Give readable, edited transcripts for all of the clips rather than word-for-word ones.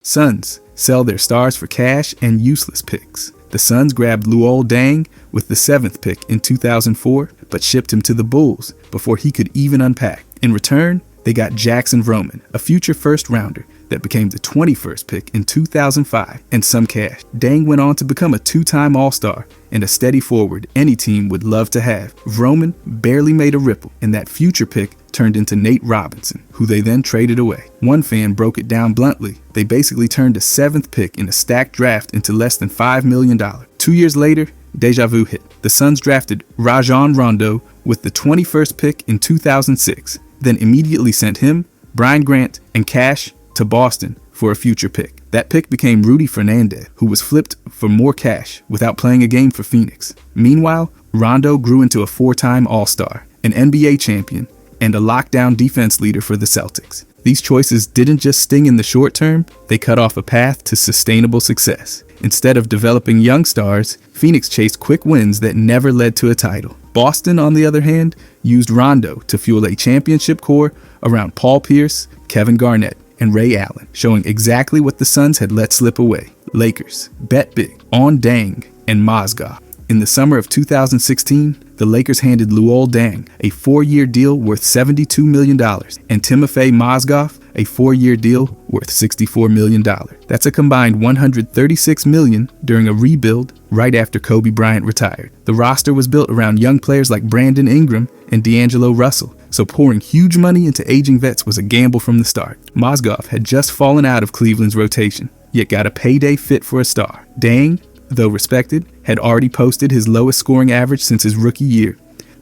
Suns sell their stars for cash and useless picks. The Suns grabbed Deng with the 7th pick in 2004, but shipped him to the Bulls before he could even unpack. In return, they got Jackson Vroman, a future first-rounder that became the 21st pick in 2005, and some cash. Deng went on to become a 2-time All-Star and a steady forward any team would love to have. Vroman barely made a ripple, and that future pick turned into Nate Robinson, who they then traded away. One fan broke it down bluntly. They basically turned a 7th pick in a stacked draft into less than $5 million. 2 years later, deja vu hit. The Suns drafted Rajon Rondo with the 21st pick in 2006, then immediately sent him, Brian Grant, and cash to Boston for a future pick. That pick became Rudy Fernandez, who was flipped for more cash without playing a game for Phoenix. Meanwhile, Rondo grew into a 4-time All-Star, an NBA champion, and a lockdown defense leader for the Celtics. These choices didn't just sting in the short term, they cut off a path to sustainable success. Instead of developing young stars, Phoenix chased quick wins that never led to a title. Boston, on the other hand, used Rondo to fuel a championship core around Paul Pierce, Kevin Garnett, and Ray Allen, showing exactly what the Suns had let slip away. Lakers, bet big on Deng and Mozgov. In the summer of 2016, the Lakers handed Deng a 4-year deal worth $72 million and Timofey Mozgov a 4-year deal worth $64 million. That's a combined $136 million during a rebuild right after Kobe Bryant retired. The roster was built around young players like Brandon Ingram and D'Angelo Russell, so pouring huge money into aging vets was a gamble from the start. Mozgov had just fallen out of Cleveland's rotation, yet got a payday fit for a star. Deng, though respected, had already posted his lowest scoring average since his rookie year.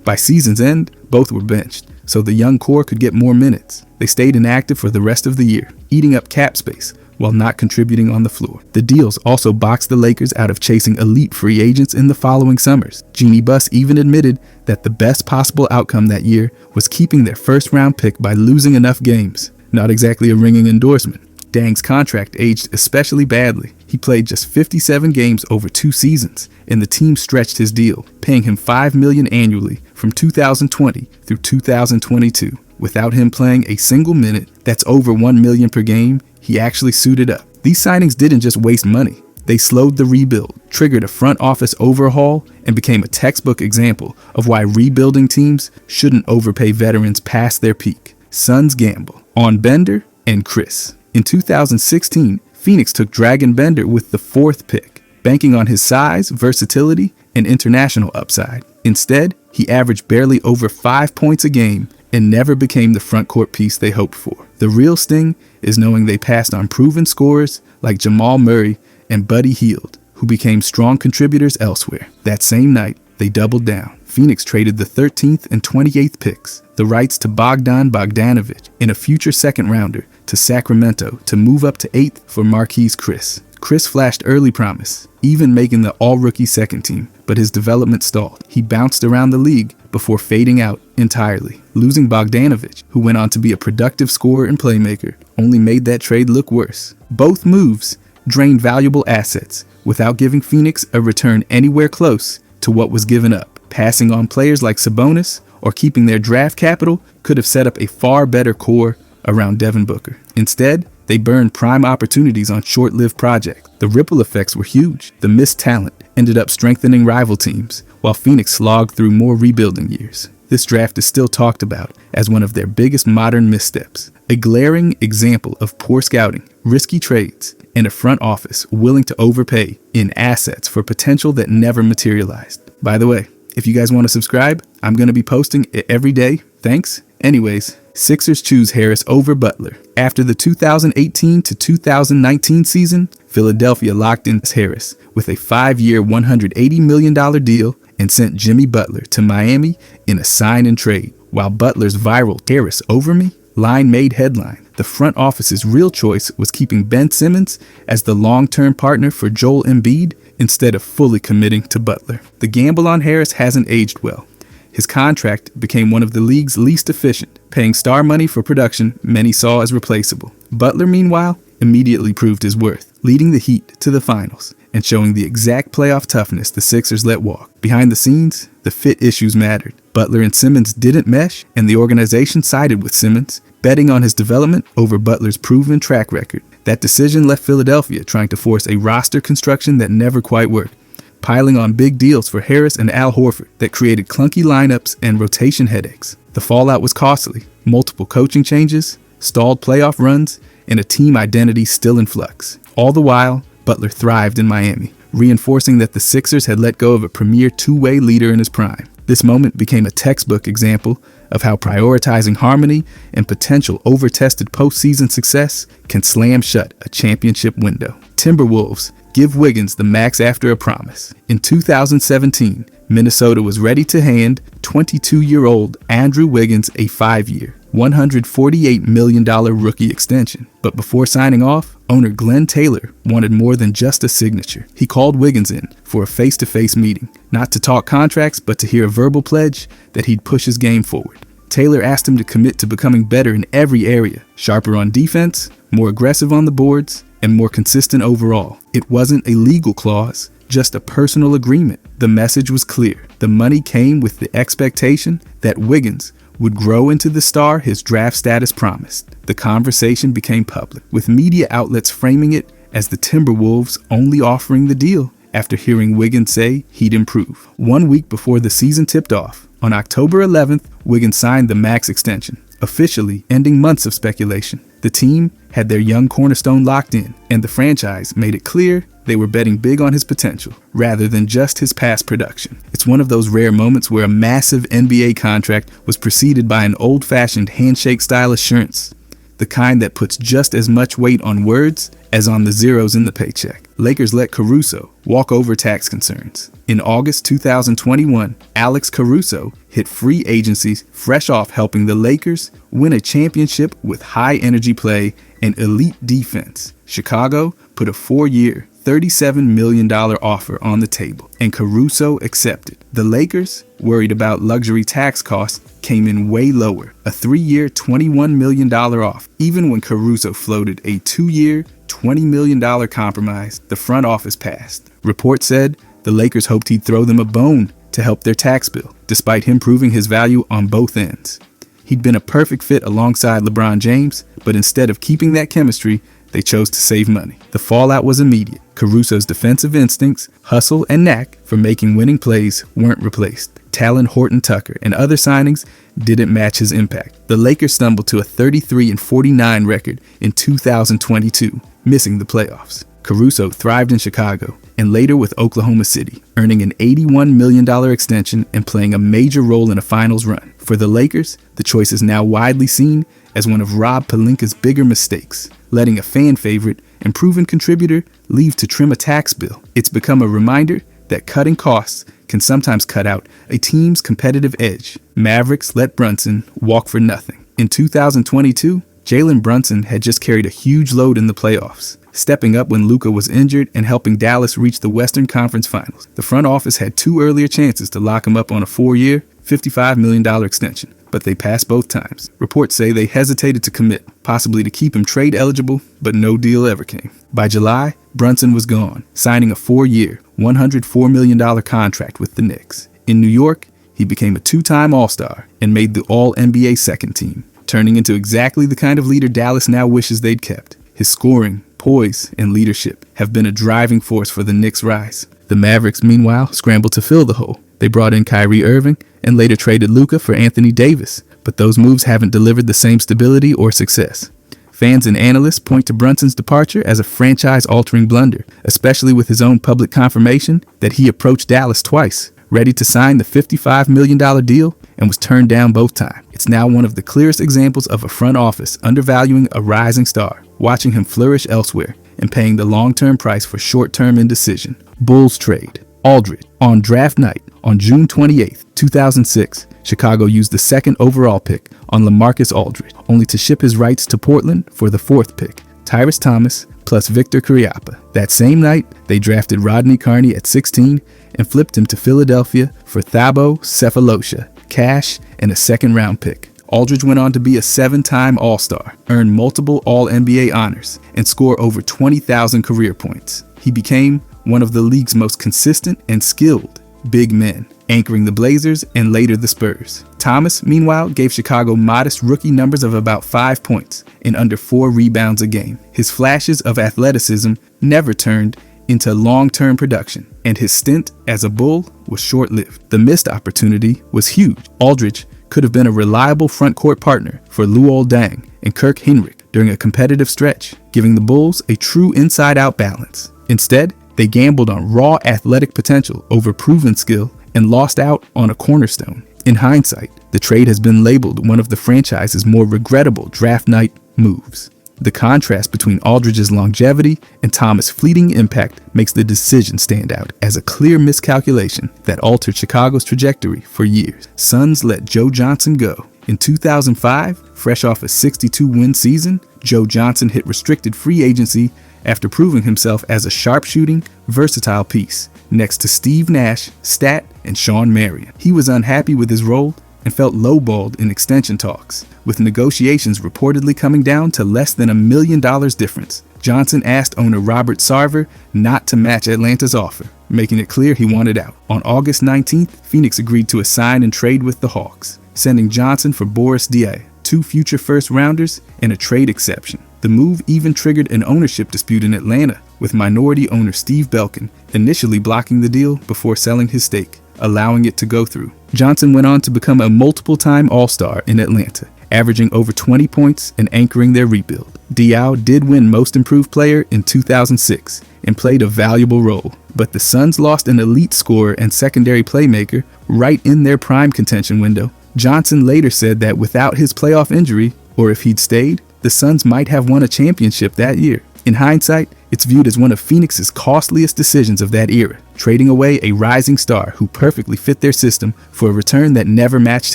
By season's end, both were benched, so the young core could get more minutes. They stayed inactive for the rest of the year, eating up cap space while not contributing on the floor. The deals also boxed the Lakers out of chasing elite free agents in the following summers. Jeanie Buss even admitted that the best possible outcome that year was keeping their first-round pick by losing enough games. Not exactly a ringing endorsement. Deng's contract aged especially badly. He played just 57 games over 2 seasons, and the team stretched his deal, paying him $5 million annually from 2020 through 2022. Without him playing a single minute, that's over $1 million per game, he actually suited up. These signings didn't just waste money. They slowed the rebuild, triggered a front office overhaul, and became a textbook example of why rebuilding teams shouldn't overpay veterans past their peak. Suns gamble on Bender and Chris. In 2016, Phoenix took Dragon Bender with the 4th pick, banking on his size, versatility, and international upside. Instead, he averaged barely over 5 points a game and never became the frontcourt piece they hoped for. The real sting is knowing they passed on proven scorers like Jamal Murray and Buddy Hield, who became strong contributors elsewhere. That same night, they doubled down. Phoenix traded the 13th and 28th picks, the rights to Bogdan Bogdanovic, and a future second-rounder to Sacramento to move up to 8th for Marquise Chris. Chris flashed early promise, even making the all-rookie second team, but his development stalled. He bounced around the league before fading out entirely. Losing Bogdanovic, who went on to be a productive scorer and playmaker, only made that trade look worse. Both moves drained valuable assets without giving Phoenix a return anywhere close to what was given up. Passing on players like Sabonis or keeping their draft capital could have set up a far better core around Devin Booker. Instead, they burned prime opportunities on short-lived projects. The ripple effects were huge. The missed talent ended up strengthening rival teams, while Phoenix slogged through more rebuilding years. This draft is still talked about as one of their biggest modern missteps, a glaring example of poor scouting, risky trades, and a front office willing to overpay in assets for potential that never materialized. By the way, if you guys want to subscribe, I'm going to be posting it every day. Thanks. Anyways, Sixers choose Harris over Butler. After the 2018 to 2019 season, Philadelphia locked in Harris with a 5-year, $180 million deal and sent Jimmy Butler to Miami in a sign and trade. While Butler's viral Harris over me line made headline, the front office's real choice was keeping Ben Simmons as the long-term partner for Joel Embiid instead of fully committing to Butler. The gamble on Harris hasn't aged well. His contract became one of the league's least efficient, paying star money for production many saw as replaceable. Butler, meanwhile, immediately proved his worth, leading the Heat to the finals and showing the exact playoff toughness the Sixers let walk. Behind the scenes, the fit issues mattered. Butler and Simmons didn't mesh, and the organization sided with Simmons, betting on his development over Butler's proven track record. That decision left Philadelphia trying to force a roster construction that never quite worked, piling on big deals for Harris and Al Horford that created clunky lineups and rotation headaches. The fallout was costly: multiple coaching changes, stalled playoff runs, and a team identity still in flux. All the while, Butler thrived in Miami, reinforcing that the Sixers had let go of a premier two-way leader in his prime. This moment became a textbook example of how prioritizing harmony and potential over-tested postseason success can slam shut a championship window. Timberwolves give Wiggins the max after a promise. In 2017, Minnesota was ready to hand 22-year-old Andrew Wiggins a 5-year, $148 million rookie extension. But before signing off, owner Glenn Taylor wanted more than just a signature. He called Wiggins in for a face-to-face meeting, not to talk contracts, but to hear a verbal pledge that he'd push his game forward. Taylor asked him to commit to becoming better in every area, sharper on defense, more aggressive on the boards, and more consistent overall. It wasn't a legal clause, just a personal agreement. The message was clear. The money came with the expectation that Wiggins would grow into the star his draft status promised. The conversation became public, with media outlets framing it as the Timberwolves only offering the deal after hearing Wiggins say he'd improve. 1 week before the season tipped off, on October 11th, Wiggins signed the max extension, officially ending months of speculation. The team had their young cornerstone locked in, and the franchise made it clear they were betting big on his potential, rather than just his past production. It's one of those rare moments where a massive NBA contract was preceded by an old-fashioned handshake-style assurance, the kind that puts just as much weight on words as on the zeros in the paycheck. Lakers let Caruso walk over tax concerns. In August 2021, Alex Caruso hit free agency fresh off helping the Lakers win a championship with high-energy play and elite defense. Chicago put a 4-year, $37 million offer on the table, and Caruso accepted. The Lakers, worried about luxury tax costs, came in way lower, a 3-year, $21 million offer. Even when Caruso floated a 2-year, $20 million compromise, the front office passed. Reports said the Lakers hoped he'd throw them a bone to help their tax bill, despite him proving his value on both ends. He'd been a perfect fit alongside LeBron James, but instead of keeping that chemistry, they chose to save money. The fallout was immediate. Caruso's defensive instincts, hustle, and knack for making winning plays weren't replaced. Talon Horton-Tucker and other signings didn't match his impact. The Lakers stumbled to a 33-49 record in 2022, missing the playoffs. Caruso thrived in Chicago and later with Oklahoma City, earning an $81 million extension and playing a major role in a finals run. For the Lakers, the choice is now widely seen as one of Rob Pelinka's bigger mistakes, letting a fan favorite and proven contributor leave to trim a tax bill. It's become a reminder that cutting costs can sometimes cut out a team's competitive edge. Mavericks let Brunson walk for nothing. In 2022, Jalen Brunson had just carried a huge load in the playoffs, stepping up when Luka was injured and helping Dallas reach the Western Conference Finals. The front office had 2 earlier chances to lock him up on a 4-year, $55 million extension, but they passed both times. Reports say they hesitated to commit, possibly to keep him trade eligible, but no deal ever came. By July, Brunson was gone, signing a 4-year, $104 million contract with the Knicks. In New York, he became a 2-time All-Star and made the All-NBA second team, turning into exactly the kind of leader Dallas now wishes they'd kept. His scoring, poise, and leadership have been a driving force for the Knicks' rise. The Mavericks, meanwhile, scrambled to fill the hole. They brought in Kyrie Irving and later traded Luka for Anthony Davis, but those moves haven't delivered the same stability or success. Fans and analysts point to Brunson's departure as a franchise-altering blunder, especially with his own public confirmation that he approached Dallas twice, ready to sign the $55 million deal, and was turned down both times. It's now one of the clearest examples of a front office undervaluing a rising star, watching him flourish elsewhere, and paying the long-term price for short-term indecision. Bulls trade. Aldridge. On draft night, on June 28, 2006, Chicago used the 2nd overall pick on LaMarcus Aldridge, only to ship his rights to Portland for the 4th pick, Tyrese Thomas plus Victor Kriapa. That same night, they drafted Rodney Carney at 16 and flipped him to Philadelphia for Thabo Sefolosha, cash, and a 2nd-round pick. Aldridge went on to be a 7-time All-Star, earn multiple All-NBA honors, and score over 20,000 career points. He became one of the league's most consistent and skilled big men. anchoring the Blazers and later the Spurs. Thomas, meanwhile, gave Chicago modest rookie numbers of about 5 points and under 4 rebounds a game. His flashes of athleticism never turned into long-term production, and his stint as a Bull was short-lived. The missed opportunity was huge. Aldridge could have been a reliable front-court partner for Luol Deng and Kirk Hinrich during a competitive stretch, giving the Bulls a true inside-out balance. Instead, they gambled on raw athletic potential over proven skill and lost out on a cornerstone. In hindsight, the trade has been labeled one of the franchise's more regrettable draft night moves. The contrast between Aldridge's longevity and Thomas' fleeting impact makes the decision stand out as a clear miscalculation that altered Chicago's trajectory for years. Suns let Joe Johnson go. In 2005, fresh off a 62-win season, Joe Johnson hit restricted free agency after proving himself as a sharpshooting, versatile piece next to Steve Nash, Stat, and Shawn Marion. He was unhappy with his role and felt lowballed in extension talks, with negotiations reportedly coming down to less than $1 million difference. Johnson asked owner Robert Sarver not to match Atlanta's offer, making it clear he wanted out. On August 19th, Phoenix agreed to a sign and trade with the Hawks, sending Johnson for Boris Diaw, 2 future first-rounders, and a trade exception. The move even triggered an ownership dispute in Atlanta, with minority owner Steve Belkin initially blocking the deal before selling his stake, allowing it to go through. Johnson went on to become a multiple-time All-Star in Atlanta, averaging over 20 points and anchoring their rebuild. Diaw did win Most Improved Player in 2006 and played a valuable role, but the Suns lost an elite scorer and secondary playmaker right in their prime contention window. Johnson later said that without his playoff injury, or if he'd stayed, the Suns might have won a championship that year. In hindsight, it's viewed as one of Phoenix's costliest decisions of that era, trading away a rising star who perfectly fit their system for a return that never matched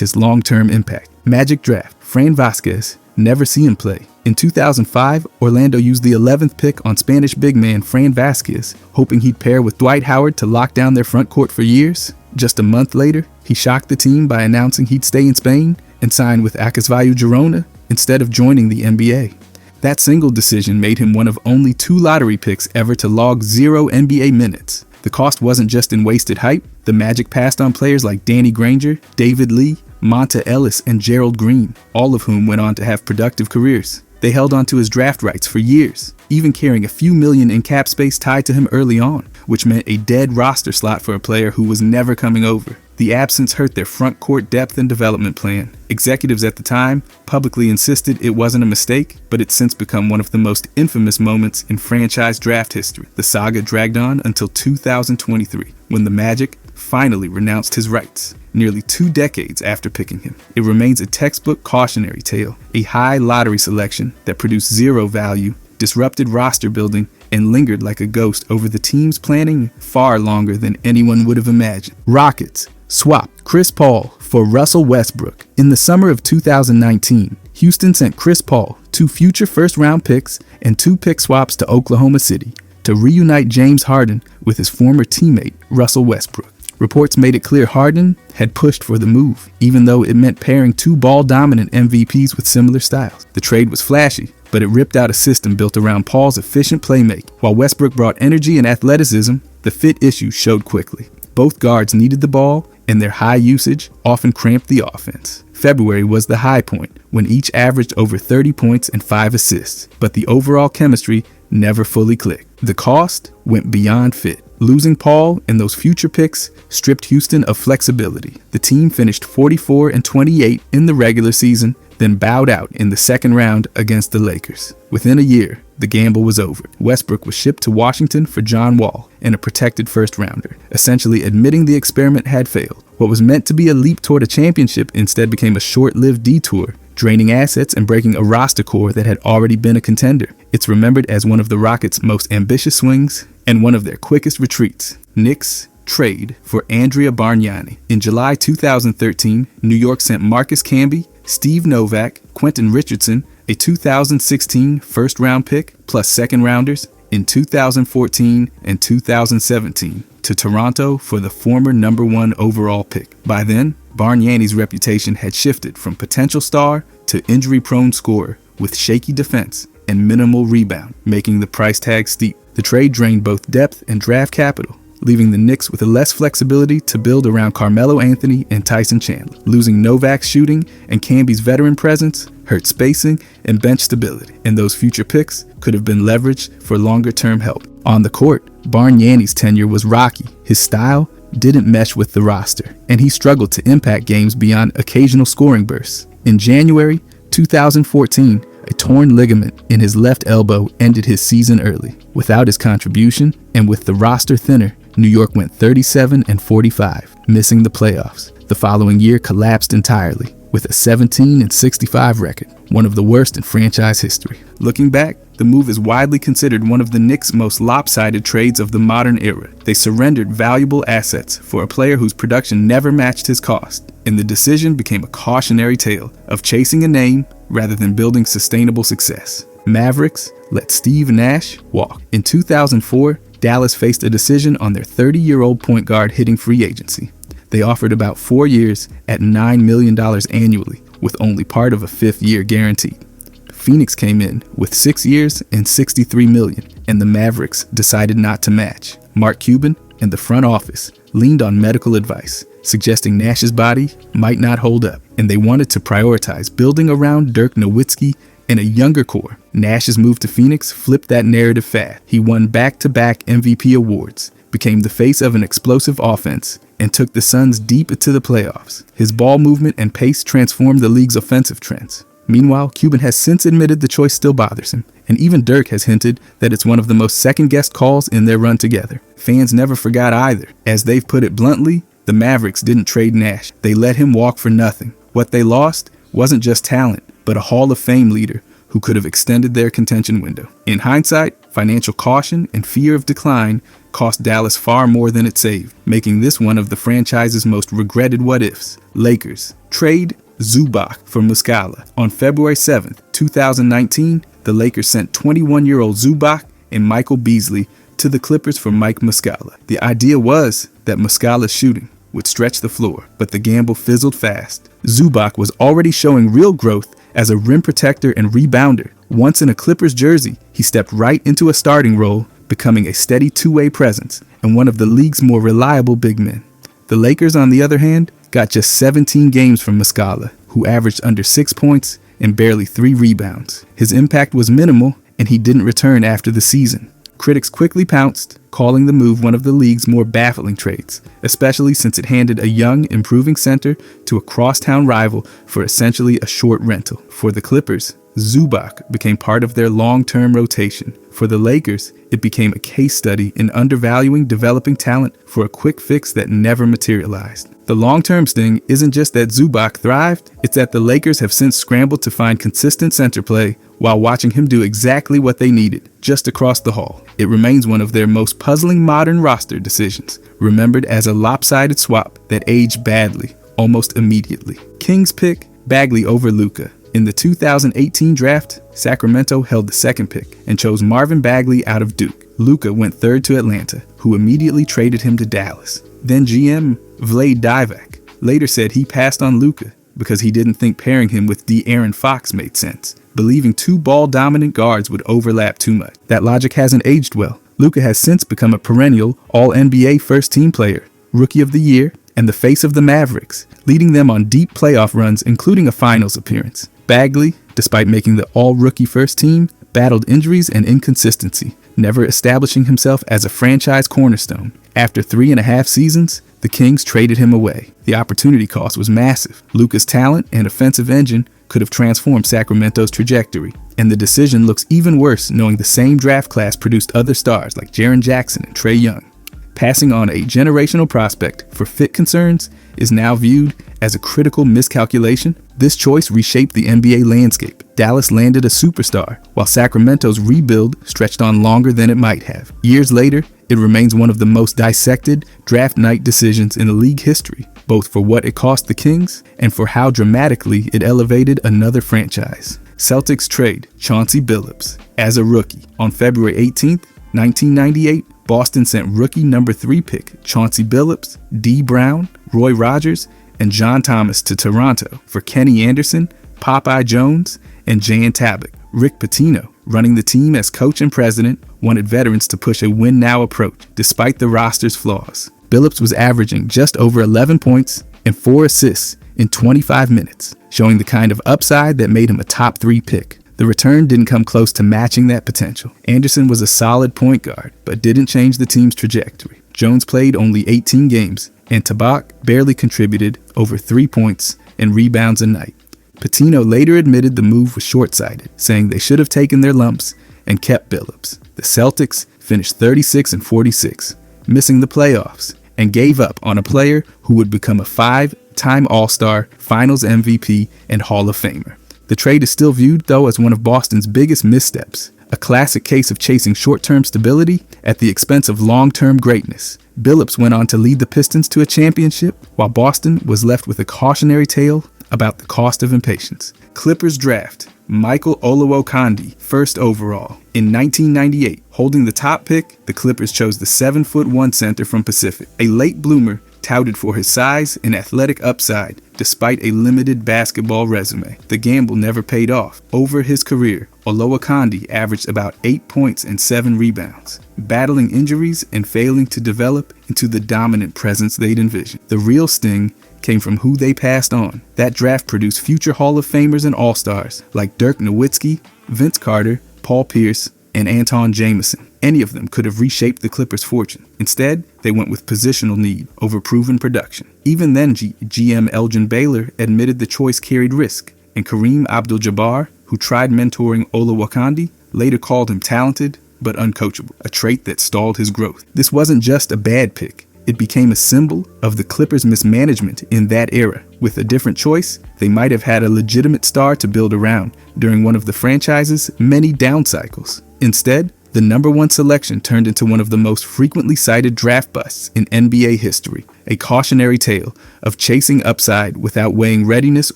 his long-term impact. Magic draft, Fran Vasquez, never see him play. In 2005, Orlando used the 11th pick on Spanish big man Fran Vasquez, hoping he'd pair with Dwight Howard to lock down their front court for years. Just a month later, he shocked the team by announcing he'd stay in Spain and sign with Acasvayu Girona instead of joining the NBA. That single decision made him one of only 2 lottery picks ever to log 0 NBA minutes. The cost wasn't just in wasted hype. The Magic passed on players like Danny Granger, David Lee, Monta Ellis, and Gerald Green, all of whom went on to have productive careers. They held on to his draft rights for years, even carrying a few million in cap space tied to him early on, which meant a dead roster slot for a player who was never coming over. The absence hurt their front court depth and development plan. Executives at the time publicly insisted it wasn't a mistake, but it's since become one of the most infamous moments in franchise draft history. The saga dragged on until 2023, when the Magic finally renounced his rights, nearly 2 decades after picking him. It remains a textbook cautionary tale, a high lottery selection that produced 0 value, disrupted roster building, and lingered like a ghost over the team's planning far longer than anyone would have imagined. Rockets swapped Chris Paul for Russell Westbrook. In the summer of 2019, Houston sent Chris Paul 2 future first-round picks and 2 pick swaps to Oklahoma City to reunite James Harden with his former teammate Russell Westbrook. Reports made it clear Harden had pushed for the move, even though it meant pairing 2 ball-dominant MVPs with similar styles. The trade was flashy, but it ripped out a system built around Paul's efficient playmaking. While Westbrook brought energy and athleticism, the fit issues showed quickly. Both guards needed the ball, and their high usage often cramped the offense. February was the high point, when each averaged over 30 points and 5 assists, but the overall chemistry never fully clicked. The cost went beyond fit. Losing Paul and those future picks stripped Houston of flexibility. The team finished 44-28 in the regular season, then bowed out in the second round against the Lakers. Within a year, the gamble was over. Westbrook was shipped to Washington for John Wall and a protected first-rounder, essentially admitting the experiment had failed. What was meant to be a leap toward a championship instead became a short-lived detour, draining assets and breaking a roster core that had already been a contender. It's remembered as one of the Rockets' most ambitious swings and one of their quickest retreats. Knicks trade for Andrea Bargnani. In July 2013, New York sent Marcus Camby, Steve Novak, Quentin Richardson, a 2016 first-round pick plus second-rounders in 2014 and 2017 to Toronto for the former number 1 overall pick. By then, Bargnani's reputation had shifted from potential star to injury-prone scorer with shaky defense and minimal rebound, making the price tag steep. The trade drained both depth and draft capital, leaving the Knicks with less flexibility to build around Carmelo Anthony and Tyson Chandler. Losing Novak's shooting and Camby's veteran presence hurt spacing and bench stability, and those future picks could have been leveraged for longer-term help. On the court, Barnani's tenure was rocky. His style didn't mesh with the roster, and he struggled to impact games beyond occasional scoring bursts. In January 2014, a torn ligament in his left elbow ended his season early. Without his contribution, and with the roster thinner, New York went 37-45, missing the playoffs. The following year collapsed entirely, with a 17-65 record, one of the worst in franchise history. Looking back, the move is widely considered one of the Knicks' most lopsided trades of the modern era. They surrendered valuable assets for a player whose production never matched his cost, and the decision became a cautionary tale of chasing a name rather than building sustainable success. Mavericks let Steve Nash walk. In 2004, Dallas faced a decision on their 30-year-old point guard hitting free agency. They offered about 4 years at $9 million annually, with only part of a 5th year guaranteed. Phoenix came in with 6 years and $63 million, and the Mavericks decided not to match. Mark Cuban and the front office leaned on medical advice, suggesting Nash's body might not hold up, and they wanted to prioritize building around Dirk Nowitzki and a younger core. Nash's move to Phoenix flipped that narrative fast. He won back-to-back MVP awards, became the face of an explosive offense, and took the Suns deep into the playoffs. His ball movement and pace transformed the league's offensive trends. Meanwhile, Cuban has since admitted the choice still bothers him, and even Dirk has hinted that it's one of the most second-guessed calls in their run together. Fans never forgot either. As they've put it bluntly, the Mavericks didn't trade Nash. They let him walk for nothing. What they lost wasn't just talent, but a Hall of Fame leader who could have extended their contention window. In hindsight, financial caution and fear of decline cost Dallas far more than it saved, making this one of the franchise's most regretted what-ifs. Lakers trade Zubac for Mscala. On February 7th, 2019, the Lakers sent 21-year-old Zubac and Michael Beasley to the Clippers for Mike Mscala. The idea was that Mscala's shooting would stretch the floor, but the gamble fizzled fast. Zubac was already showing real growth as a rim protector and rebounder. Once in a Clippers jersey, he stepped right into a starting role, becoming a steady two-way presence and one of the league's more reliable big men. The Lakers, on the other hand, got just 17 games from Mscala, who averaged under 6 points and barely 3 rebounds. His impact was minimal, and he didn't return after the season. Critics quickly pounced, calling the move one of the league's more baffling trades, especially since it handed a young, improving center to a crosstown rival for essentially a short rental. For the Clippers, Zubac became part of their long-term rotation. For the Lakers, it became a case study in undervaluing developing talent for a quick fix that never materialized. The long-term sting isn't just that Zubac thrived, it's that the Lakers have since scrambled to find consistent center play while watching him do exactly what they needed, just across the hall. It remains one of their most puzzling modern roster decisions, remembered as a lopsided swap that aged badly, almost immediately. Kings pick Bagley over Luka. In the 2018 draft, Sacramento held the second pick and chose Marvin Bagley out of Duke. Luka went third to Atlanta, who immediately traded him to Dallas. Then GM Vlade Divac later said he passed on Luka because he didn't think pairing him with De'Aaron Fox made sense, believing 2 ball-dominant guards would overlap too much. That logic hasn't aged well. Luka has since become a perennial All-NBA first-team player, Rookie of the Year, and the face of the Mavericks, leading them on deep playoff runs, including a finals appearance. Bagley, despite making the all-rookie first team, battled injuries and inconsistency, never establishing himself as a franchise cornerstone. After 3.5 seasons, the Kings traded him away. The opportunity cost was massive. Luka's talent and offensive engine could have transformed Sacramento's trajectory, and the decision looks even worse knowing the same draft class produced other stars like Jaren Jackson and Trae Young. Passing on a generational prospect for fit concerns is now viewed as a critical miscalculation. This choice reshaped the NBA landscape. Dallas landed a superstar, while Sacramento's rebuild stretched on longer than it might have. Years later, it remains one of the most dissected draft night decisions in the league history, both for what it cost the Kings and for how dramatically it elevated another franchise. Celtics trade Chauncey Bilips as a rookie. On February 18th, 1998, Boston sent rookie number 3 pick Chauncey Bilips, D. Brown, Roy Rogers, and John Thomas to Toronto for Kenny Anderson, Popeye Jones, and Jan Tabak. Rick Pitino, running the team as coach and president, wanted veterans to push a win-now approach, despite the roster's flaws. Bilips was averaging just over 11 points and 4 assists in 25 minutes, showing the kind of upside that made him a top 3 pick. The return didn't come close to matching that potential. Anderson was a solid point guard, but didn't change the team's trajectory. Jones played only 18 games, and Zubac barely contributed over 3 points and rebounds a night. Pitino later admitted the move was short-sighted, saying they should have taken their lumps and kept Bilips. The Celtics finished 36-46, missing the playoffs, and gave up on a player who would become a 5-time All-Star, Finals MVP, and Hall of Famer. The trade is still viewed, though, as one of Boston's biggest missteps, a classic case of chasing short-term stability at the expense of long-term greatness. Bilips went on to lead the Pistons to a championship, while Boston was left with a cautionary tale about the cost of impatience. Clippers draft Michael Olowokandi, first overall. In 1998, holding the top pick, the Clippers chose the 7'1" center from Pacific, a late bloomer touted for his size and athletic upside despite a limited basketball resume. The gamble never paid off. Over his career, Olowokandi averaged about 8 points and 7 rebounds, battling injuries and failing to develop into the dominant presence they'd envisioned. The real sting came from who they passed on. That draft produced future Hall of Famers and All-Stars like Dirk Nowitzki, Vince Carter, Paul Pierce, and Anton Jameson. Any of them could have reshaped the Clippers' fortune. Instead, they went with positional need over proven production. Even then, GM Elgin Baylor admitted the choice carried risk, and Kareem Abdul-Jabbar, who tried mentoring Olowokandi, later called him talented but uncoachable, a trait that stalled his growth. This wasn't just a bad pick. It became a symbol of the Clippers' mismanagement in that era. With a different choice, they might have had a legitimate star to build around during one of the franchise's many down cycles. Instead, the number 1 selection turned into one of the most frequently cited draft busts in NBA history, a cautionary tale of chasing upside without weighing readiness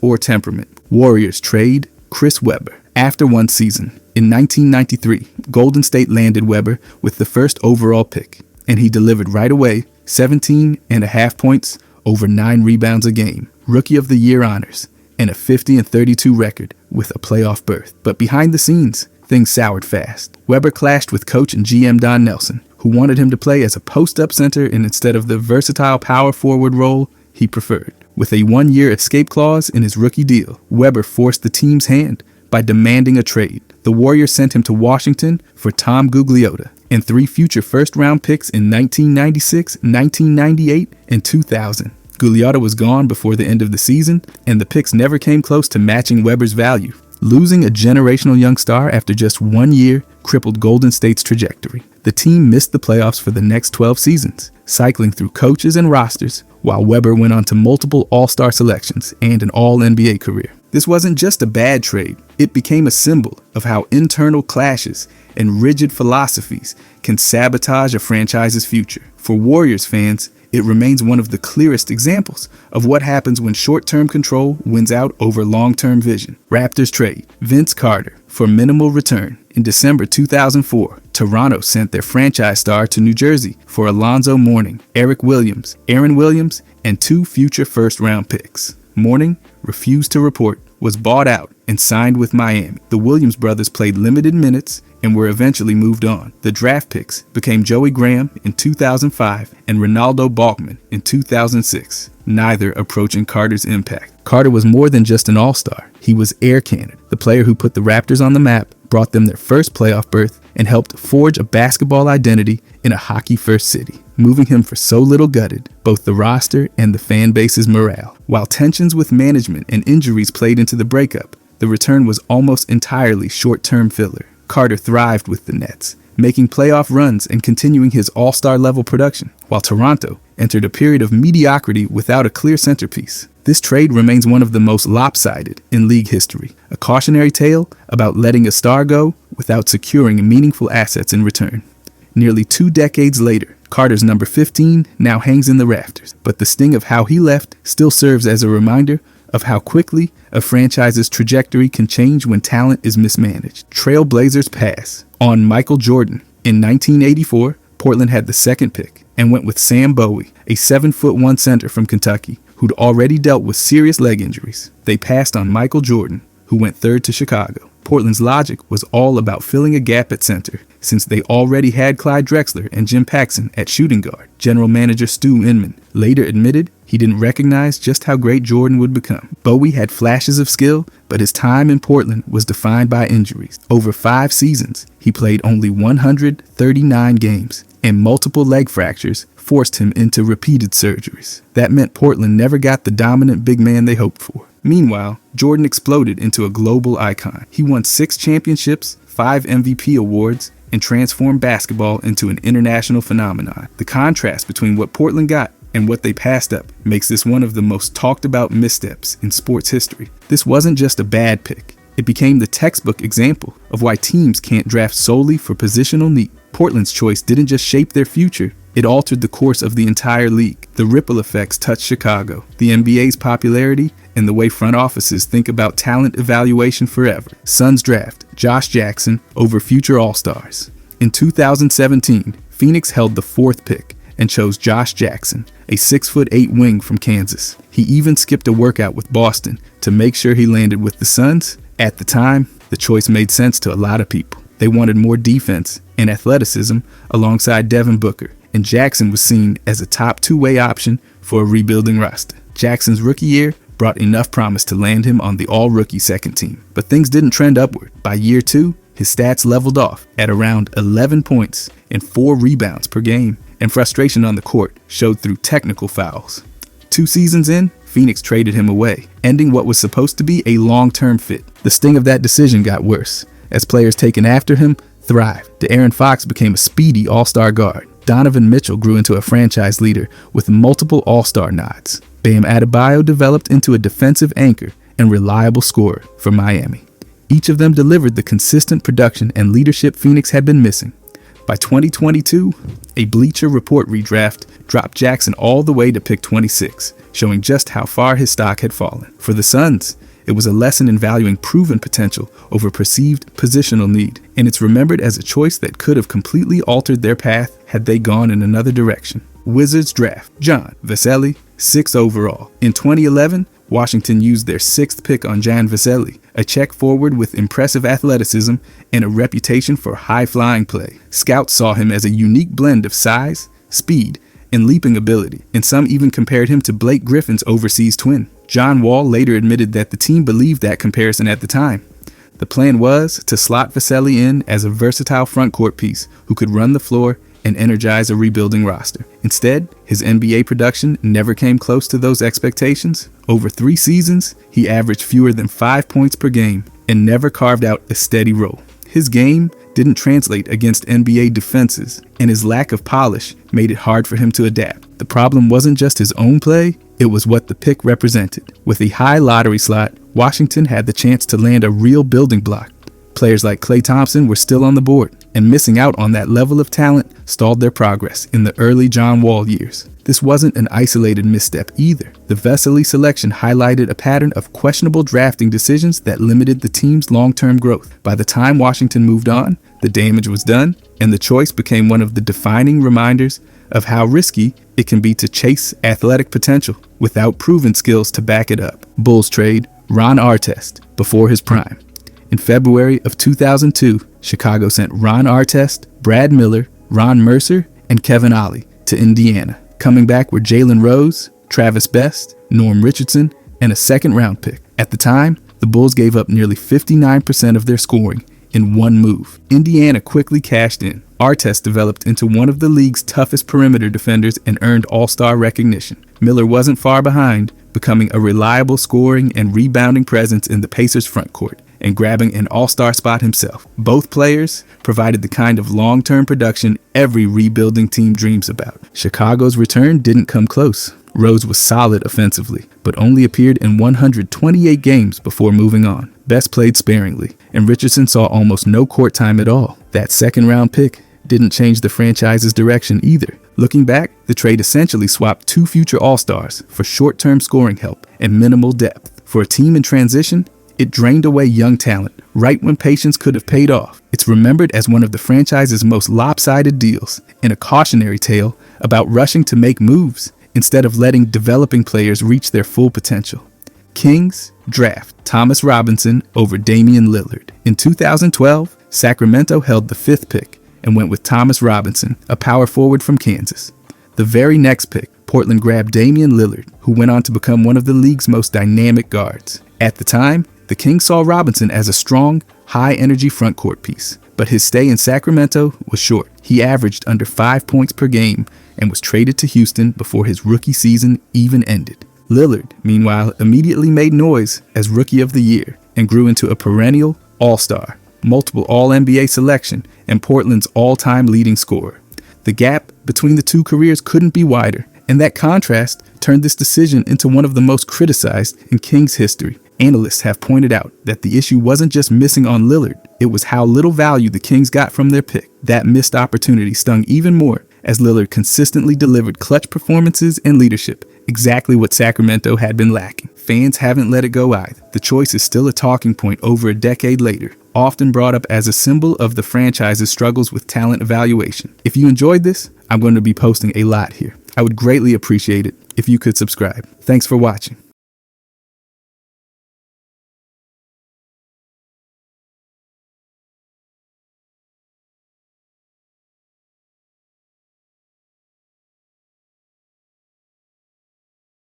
or temperament. Warriors trade Chris Webber. After one season, in 1993, Golden State landed Webber with the first overall pick, and he delivered right away, 17.5 points, over 9 rebounds a game, Rookie of the Year honors, and a 50-32 record with a playoff berth. But behind the scenes, things soured fast. Webber clashed with coach and GM Don Nelson, who wanted him to play as a post-up center instead of the versatile power forward role he preferred. With a 1-year escape clause in his rookie deal, Webber forced the team's hand by demanding a trade. The Warriors sent him to Washington for Tom Gugliotta and 3 future first-round picks in 1996, 1998, and 2000. Gugliotta was gone before the end of the season, and the picks never came close to matching Webber's value. Losing a generational young star after just 1 year crippled Golden State's trajectory. The team missed the playoffs for the next 12 seasons, cycling through coaches and rosters, while Webber went on to multiple All-Star selections and an All-NBA career. This wasn't just a bad trade. It became a symbol of how internal clashes and rigid philosophies can sabotage a franchise's future. For Warriors fans, it remains one of the clearest examples of what happens when short-term control wins out over long-term vision. Raptors trade Vince Carter for minimal return. In December 2004, Toronto sent their franchise star to New Jersey for Alonzo Mourning, Eric Williams, Aaron Williams, and 2 future first-round picks. Mourning refused to report, was bought out, and signed with Miami. The Williams brothers played limited minutes and were eventually moved on. The draft picks became Joey Graham in 2005 and Ronaldo Balkman in 2006, neither approaching Carter's impact. Carter was more than just an all-star. He was Air Cannon, the player who put the Raptors on the map, brought them their first playoff berth, and helped forge a basketball identity in a hockey-first city. Moving him for so little gutted both the roster and the fan base's morale. While tensions with management and injuries played into the breakup, the return was almost entirely short-term filler. Carter thrived with the Nets, making playoff runs and continuing his all-star level production, while Toronto entered a period of mediocrity without a clear centerpiece. This trade remains one of the most lopsided in league history, a cautionary tale about letting a star go without securing meaningful assets in return. Nearly 2 decades later, Carter's number 15 now hangs in the rafters, but the sting of how he left still serves as a reminder of how quickly a franchise's trajectory can change when talent is mismanaged. Trailblazers pass on Michael Jordan. In 1984, Portland had the 2nd pick and went with Sam Bowie, a 7'1" center from Kentucky who'd already dealt with serious leg injuries. They passed on Michael Jordan, who went 3rd to Chicago. Portland's logic was all about filling a gap at center, since they already had Clyde Drexler and Jim Paxson at shooting guard. General manager Stu Inman later admitted he didn't recognize just how great Jordan would become. Bowie had flashes of skill, but his time in Portland was defined by injuries. Over 5 seasons, he played only 139 games, and multiple leg fractures forced him into repeated surgeries. That meant Portland never got the dominant big man they hoped for. Meanwhile, Jordan exploded into a global icon. He won 6 championships, 5 MVP awards, and transformed basketball into an international phenomenon. The contrast between what Portland got and what they passed up makes this one of the most talked about missteps in sports history. This wasn't just a bad pick. It became the textbook example of why teams can't draft solely for positional need. Portland's choice didn't just shape their future, it altered the course of the entire league. The ripple effects touched Chicago, the NBA's popularity, and the way front offices think about talent evaluation forever. Suns draft Josh Jackson over future AllStars. In 2017, Phoenix held the 4th pick and chose Josh Jackson, a 6'8" wing from Kansas. He even skipped a workout with Boston to make sure he landed with the Suns. At the time, the choice made sense to a lot of people. They wanted more defense and athleticism alongside Devin Booker, and Jackson was seen as a top 2-way option for a rebuilding roster. Jackson's rookie year brought enough promise to land him on the all-rookie second team. But things didn't trend upward. By year 2, his stats leveled off at around 11 points and 4 rebounds per game, and frustration on the court showed through technical fouls. 2 seasons in, Phoenix traded him away, ending what was supposed to be a long-term fit. The sting of that decision got worse, as players taken after him thrived. De'Aaron Fox became a speedy all-star guard. Donovan Mitchell grew into a franchise leader with multiple all-star nods. Bam Adebayo developed into a defensive anchor and reliable scorer for Miami. Each of them delivered the consistent production and leadership Phoenix had been missing. By 2022, a Bleacher Report redraft dropped Jackson all the way to pick 26, showing just how far his stock had fallen. For the Suns, it was a lesson in valuing proven potential over perceived positional need, and it's remembered as a choice that could have completely altered their path had they gone in another direction. Wizards draft Jan Vesely, 6th overall. In 2011, Washington used their 6th pick on Jan Vesely, a Czech forward with impressive athleticism and a reputation for high-flying play. Scouts saw him as a unique blend of size, speed, and leaping ability, and some even compared him to Blake Griffin's overseas twin. John Wall later admitted that the team believed that comparison at the time. The plan was to slot Vesely in as a versatile frontcourt piece who could run the floor and energize a rebuilding roster. Instead, his NBA production never came close to those expectations. Over 3 seasons, he averaged fewer than 5 points per game and never carved out a steady role. His game didn't translate against NBA defenses, and his lack of polish made it hard for him to adapt. The problem wasn't just his own play, it was what the pick represented. With a high lottery slot, Washington had the chance to land a real building block. Players like Klay Thompson were still on the board, and missing out on that level of talent stalled their progress in the early John Wall years. This wasn't an isolated misstep either. The Vesely selection highlighted a pattern of questionable drafting decisions that limited the team's long-term growth. By the time Washington moved on, the damage was done, and the choice became one of the defining reminders of how risky it can be to chase athletic potential without proven skills to back it up. Bulls trade Ron Artest before his prime. In February of 2002, Chicago sent Ron Artest, Brad Miller, Ron Mercer, and Kevin Ollie to Indiana. Coming back were Jalen Rose, Travis Best, Norm Richardson, and a 2nd-round pick. At the time, the Bulls gave up nearly 59% of their scoring in one move. Indiana quickly cashed in. Artest developed into one of the league's toughest perimeter defenders and earned all-star recognition. Miller wasn't far behind, becoming a reliable scoring and rebounding presence in the Pacers' frontcourt and grabbing an all-star spot himself. Both players provided the kind of long-term production every rebuilding team dreams about. Chicago's return didn't come close. Rose was solid offensively, but only appeared in 128 games before moving on. Best played sparingly, and Richardson saw almost no court time at all. That 2nd-round pick didn't change the franchise's direction either. Looking back, the trade essentially swapped 2 future all-stars for short-term scoring help and minimal depth. For a team in transition, it drained away young talent right when patience could have paid off. It's remembered as one of the franchise's most lopsided deals and a cautionary tale about rushing to make moves instead of letting developing players reach their full potential. Kings draft Thomas Robinson over Damian Lillard. In 2012, Sacramento held the 5th pick and went with Thomas Robinson, a power forward from Kansas. The very next pick, Portland grabbed Damian Lillard, who went on to become one of the league's most dynamic guards. At the time, the Kings saw Robinson as a strong, high-energy frontcourt piece, but his stay in Sacramento was short. He averaged under 5 points per game and was traded to Houston before his rookie season even ended. Lillard, meanwhile, immediately made noise as Rookie of the Year and grew into a perennial All-Star, multiple All-NBA selection, and Portland's all-time leading scorer. The gap between the two careers couldn't be wider, and that contrast turned this decision into one of the most criticized in Kings history. Analysts have pointed out that the issue wasn't just missing on Lillard, it was how little value the Kings got from their pick. That missed opportunity stung even more as Lillard consistently delivered clutch performances and leadership, exactly what Sacramento had been lacking. Fans haven't let it go either. The choice is still a talking point over a decade later, often brought up as a symbol of the franchise's struggles with talent evaluation. If you enjoyed this, I'm going to be posting a lot here. I would greatly appreciate it if you could subscribe. Thanks for watching.